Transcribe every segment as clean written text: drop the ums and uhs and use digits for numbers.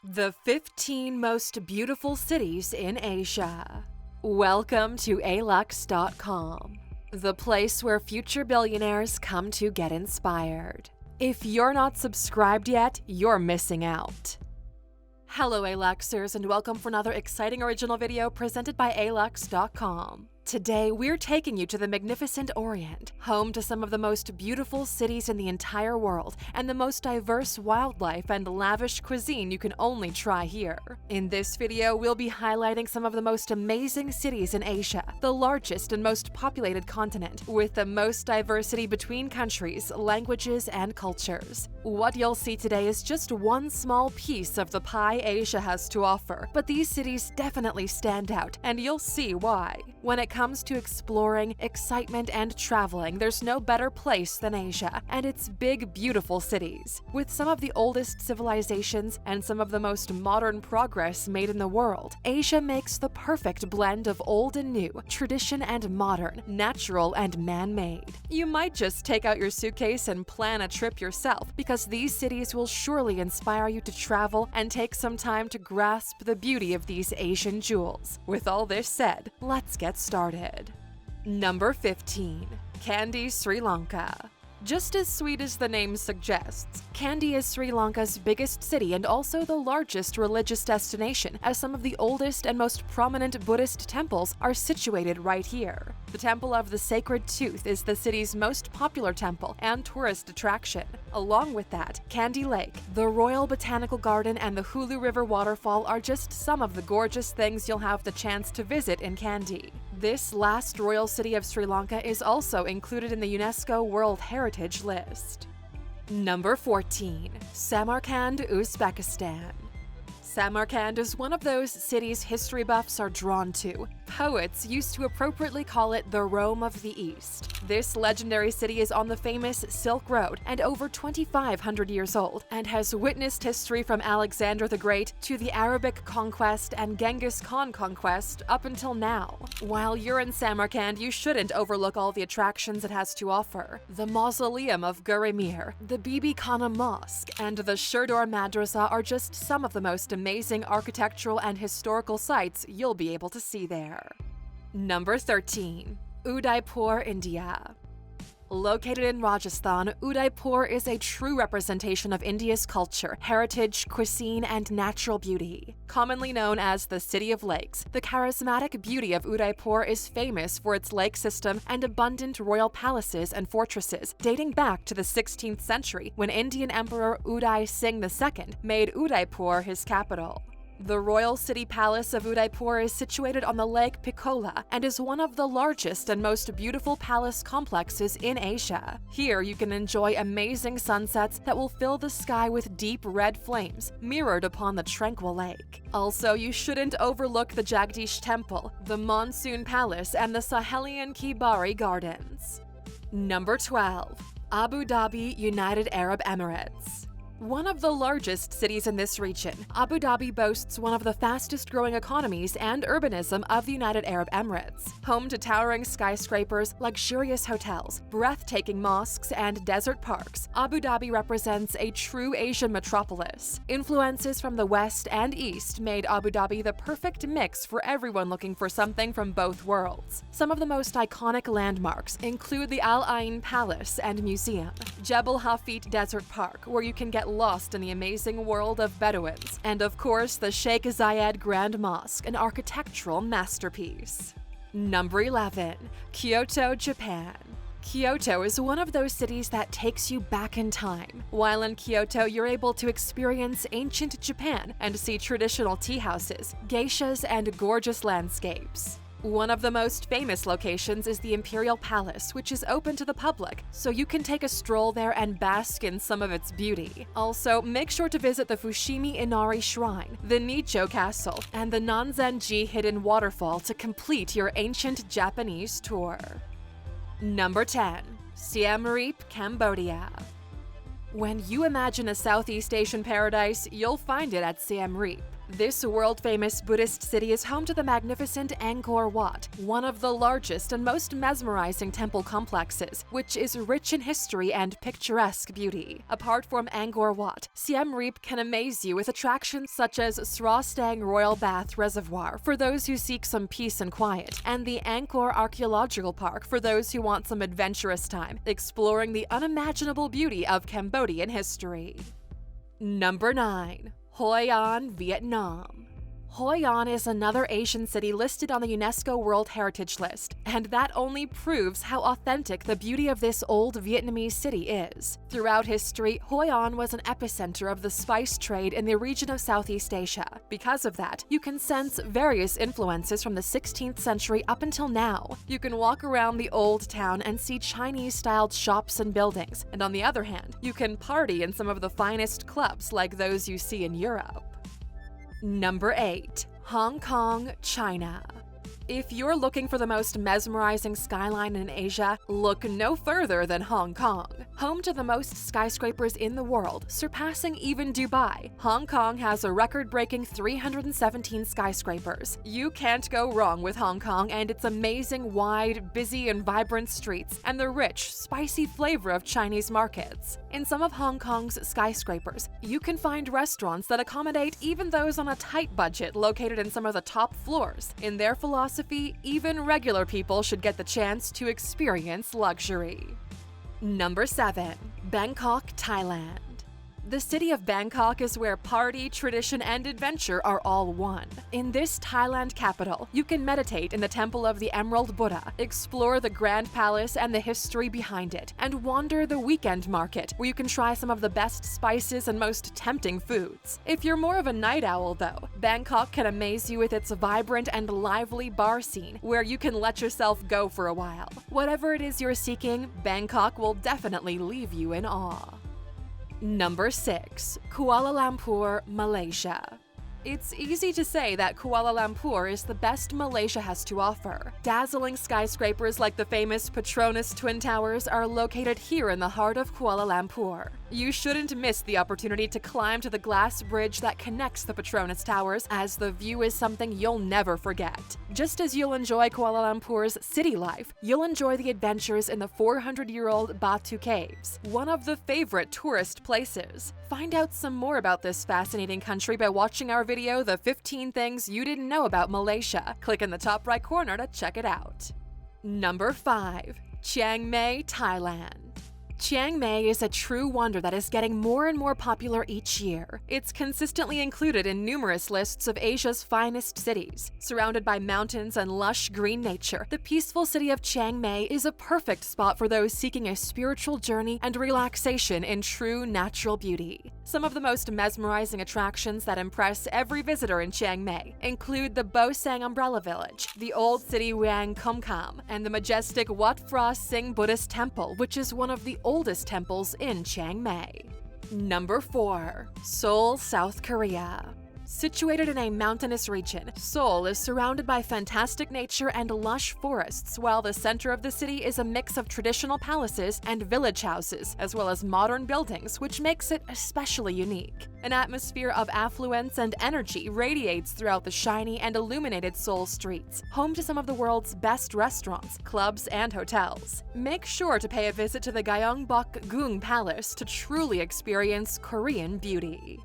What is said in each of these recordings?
The 15 most beautiful cities in Asia. Welcome to alux.com, the place where future billionaires come to get inspired. If you're not subscribed yet, you're missing out. Hello Aluxers, and welcome for another exciting original video presented by alux.com. Today, we're taking you to the magnificent Orient, home to some of the most beautiful cities in the entire world and the most diverse wildlife and lavish cuisine you can only try here. In this video, we'll be highlighting some of the most amazing cities in Asia, the largest and most populated continent, with the most diversity between countries, languages, and cultures. What you'll see today is just one small piece of the pie Asia has to offer, but these cities definitely stand out, and you'll see why. When it comes to exploring, excitement, and traveling, there's no better place than Asia and its big, beautiful cities. With some of the oldest civilizations and some of the most modern progress made in the world, Asia makes the perfect blend of old and new, tradition and modern, natural and man-made. You might just take out your suitcase and plan a trip yourself, because these cities will surely inspire you to travel and take some time to grasp the beauty of these Asian jewels. With all this said, let's get started. Number 15. Kandy, Sri Lanka. Just as sweet as the name suggests, Kandy is Sri Lanka's biggest city and also the largest religious destination, as some of the oldest and most prominent Buddhist temples are situated right here. The Temple of the Sacred Tooth is the city's most popular temple and tourist attraction. Along with that, Kandy Lake, the Royal Botanical Garden, and the Hulu River waterfall are just some of the gorgeous things you'll have the chance to visit in Kandy. This last royal city of Sri Lanka is also included in the UNESCO World Heritage List. Number 14. Samarkand, Uzbekistan. Samarkand is one of those cities history buffs are drawn to. Poets used to appropriately call it the Rome of the East. This legendary city is on the famous Silk Road and over 2,500 years old, and has witnessed history from Alexander the Great to the Arabic conquest and Genghis Khan conquest up until now. While you're in Samarkand, you shouldn't overlook all the attractions it has to offer. The Mausoleum of Gur-Emir, the Bibi Khana Mosque, and the Shurdor Madrasa are just some of the most amazing architectural and historical sites you'll be able to see there. Number 13. Udaipur, India. Located in Rajasthan, Udaipur is a true representation of India's culture, heritage, cuisine, and natural beauty. Commonly known as the City of Lakes, the charismatic beauty of Udaipur is famous for its lake system and abundant royal palaces and fortresses, dating back to the 16th century when Indian Emperor Uday Singh II made Udaipur his capital. The Royal City Palace of Udaipur is situated on the Lake Pichola and is one of the largest and most beautiful palace complexes in Asia. Here you can enjoy amazing sunsets that will fill the sky with deep red flames mirrored upon the tranquil lake. Also, you shouldn't overlook the Jagdish Temple, the Monsoon Palace, and the Sahelian Kibari Gardens. Number 12. Abu Dhabi, United Arab Emirates. One of the largest cities in this region, Abu Dhabi boasts one of the fastest-growing economies and urbanism of the United Arab Emirates. Home to towering skyscrapers, luxurious hotels, breathtaking mosques, and desert parks, Abu Dhabi represents a true Asian metropolis. Influences from the West and East made Abu Dhabi the perfect mix for everyone looking for something from both worlds. Some of the most iconic landmarks include the Al Ain Palace and Museum, Jebel Hafit Desert Park, where you can get lost in the amazing world of Bedouins, and of course the Sheikh Zayed Grand Mosque, an architectural masterpiece. Number 11. Kyoto, Japan. Kyoto is one of those cities that takes you back in time. While in Kyoto, you're able to experience ancient Japan and see traditional tea houses, geishas, and gorgeous landscapes. One of the most famous locations is the Imperial Palace, which is open to the public, so you can take a stroll there and bask in some of its beauty. Also, make sure to visit the Fushimi Inari Shrine, the Nijo Castle, and the Nanzenji Hidden Waterfall to complete your ancient Japanese tour. Number 10. Siem Reap, Cambodia. When you imagine a Southeast Asian paradise, you'll find it at Siem Reap. This world-famous Buddhist city is home to the magnificent Angkor Wat, one of the largest and most mesmerizing temple complexes, which is rich in history and picturesque beauty. Apart from Angkor Wat, Siem Reap can amaze you with attractions such as Sra Stang Royal Bath Reservoir for those who seek some peace and quiet, and the Angkor Archaeological Park for those who want some adventurous time, exploring the unimaginable beauty of Cambodian history. Number 9. Hoi An, Vietnam. Hoi An is another Asian city listed on the UNESCO World Heritage List, and that only proves how authentic the beauty of this old Vietnamese city is. Throughout history, Hoi An was an epicenter of the spice trade in the region of Southeast Asia. Because of that, you can sense various influences from the 16th century up until now. You can walk around the old town and see Chinese-styled shops and buildings, and on the other hand, you can party in some of the finest clubs like those you see in Europe. Number 8. Hong Kong, China. If you're looking for the most mesmerizing skyline in Asia, look no further than Hong Kong. Home to the most skyscrapers in the world, surpassing even Dubai, Hong Kong has a record-breaking 317 skyscrapers. You can't go wrong with Hong Kong and its amazing, wide, busy, and vibrant streets, and the rich, spicy flavor of Chinese markets. In some of Hong Kong's skyscrapers, you can find restaurants that accommodate even those on a tight budget located in some of the top floors. In their philosophy, even regular people should get the chance to experience luxury. Number 7. Bangkok, Thailand. The city of Bangkok is where party, tradition, and adventure are all one. In this Thailand capital, you can meditate in the Temple of the Emerald Buddha, explore the Grand Palace and the history behind it, and wander the weekend market, where you can try some of the best spices and most tempting foods. If you're more of a night owl, though, Bangkok can amaze you with its vibrant and lively bar scene, where you can let yourself go for a while. Whatever it is you're seeking, Bangkok will definitely leave you in awe. Number 6. Kuala Lumpur, Malaysia. It's easy to say that Kuala Lumpur is the best Malaysia has to offer. Dazzling skyscrapers like the famous Petronas Twin Towers are located here in the heart of Kuala Lumpur. You shouldn't miss the opportunity to climb to the glass bridge that connects the Petronas Towers, as the view is something you'll never forget. Just as you'll enjoy Kuala Lumpur's city life, you'll enjoy the adventures in the 400-year-old Batu Caves, one of the favorite tourist places. Find out some more about this fascinating country by watching our video, The 15 Things You Didn't Know About Malaysia. Click in the top right corner to check it out. Number 5. Chiang Mai, Thailand. Chiang Mai is a true wonder that is getting more and more popular each year. It's consistently included in numerous lists of Asia's finest cities. Surrounded by mountains and lush green nature, the peaceful city of Chiang Mai is a perfect spot for those seeking a spiritual journey and relaxation in true natural beauty. Some of the most mesmerizing attractions that impress every visitor in Chiang Mai include the Bo Sang Umbrella Village, the old city Wang Kom Kam, and the majestic Wat Phra Singh Buddhist Temple, which is one of the oldest temples in Chiang Mai. Number 4. Seoul, South Korea. Situated in a mountainous region, Seoul is surrounded by fantastic nature and lush forests, while the center of the city is a mix of traditional palaces and village houses, as well as modern buildings, which makes it especially unique. An atmosphere of affluence and energy radiates throughout the shiny and illuminated Seoul streets, home to some of the world's best restaurants, clubs, and hotels. Make sure to pay a visit to the Gyeongbokgung Palace to truly experience Korean beauty.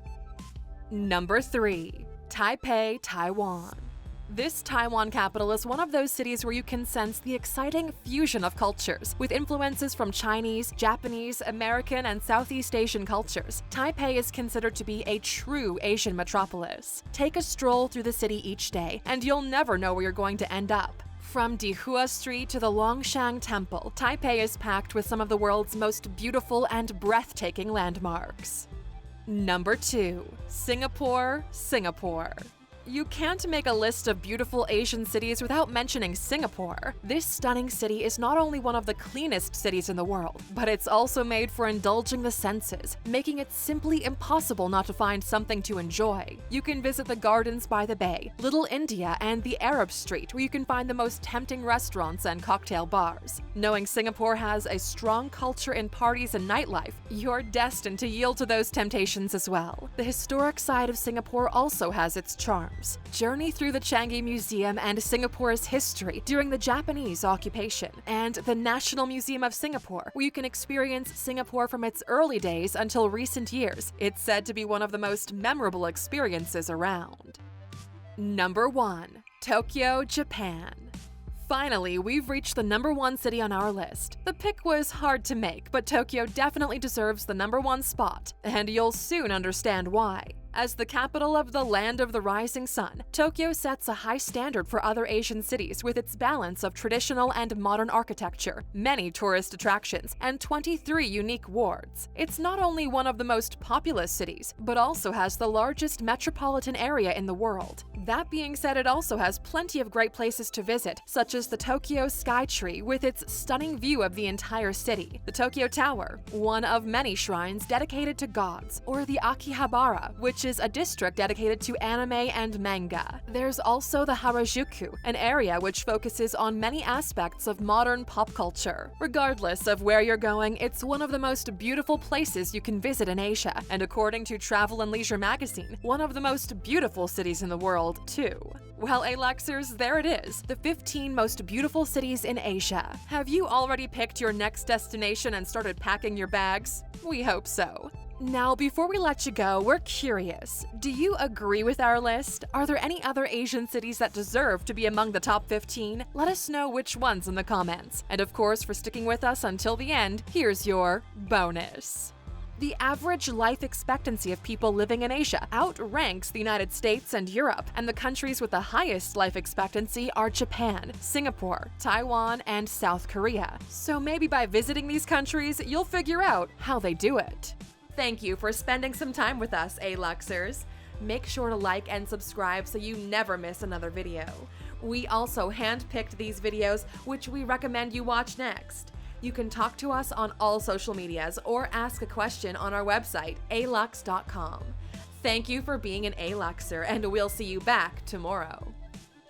Number 3. Taipei, Taiwan. This Taiwan capital is one of those cities where you can sense the exciting fusion of cultures, with influences from Chinese, Japanese, American, and Southeast Asian cultures. Taipei is considered to be a true Asian metropolis. Take a stroll through the city each day, and you'll never know where you're going to end up. From Dihua Street to the Longshang Temple, Taipei is packed with some of the world's most beautiful and breathtaking landmarks. Number 2. Singapore, Singapore. You can't make a list of beautiful Asian cities without mentioning Singapore. This stunning city is not only one of the cleanest cities in the world, but it's also made for indulging the senses, making it simply impossible not to find something to enjoy. You can visit the Gardens by the Bay, Little India, and the Arab Street, where you can find the most tempting restaurants and cocktail bars. Knowing Singapore has a strong culture in parties and nightlife, you're destined to yield to those temptations as well. The historic side of Singapore also has its charms. Journey through the Changi Museum and Singapore's history during the Japanese occupation, and the National Museum of Singapore, where you can experience Singapore from its early days until recent years. It's said to be one of the most memorable experiences around. Number 1. Tokyo, Japan. Finally, we've reached the number 1 city on our list. The pick was hard to make, but Tokyo definitely deserves the number 1 spot, and you'll soon understand why. As the capital of the land of the rising sun, Tokyo sets a high standard for other Asian cities with its balance of traditional and modern architecture, many tourist attractions, and 23 unique wards. It's not only one of the most populous cities, but also has the largest metropolitan area in the world. That being said, it also has plenty of great places to visit, such as the Tokyo Skytree with its stunning view of the entire city, the Tokyo Tower, one of many shrines dedicated to gods, or the Akihabara, which is a district dedicated to anime and manga. There's also the Harajuku, an area which focuses on many aspects of modern pop culture. Regardless of where you're going, it's one of the most beautiful places you can visit in Asia, and according to Travel and Leisure magazine, one of the most beautiful cities in the world, too. Well, A-Luxers, there it is, the 15 most beautiful cities in Asia. Have you already picked your next destination and started packing your bags? We hope so. Now, before we let you go, we're curious. Do you agree with our list? Are there any other Asian cities that deserve to be among the top 15? Let us know which ones in the comments. And of course, for sticking with us until the end, here's your bonus. The average life expectancy of people living in Asia outranks the United States and Europe, and the countries with the highest life expectancy are Japan, Singapore, Taiwan, and South Korea. So maybe by visiting these countries, you'll figure out how they do it. Thank you for spending some time with us, A-Luxers. Make sure to like and subscribe so you never miss another video. We also handpicked these videos, which we recommend you watch next. You can talk to us on all social medias or ask a question on our website, alux.com. Thank you for being an A-Luxer, and we'll see you back tomorrow.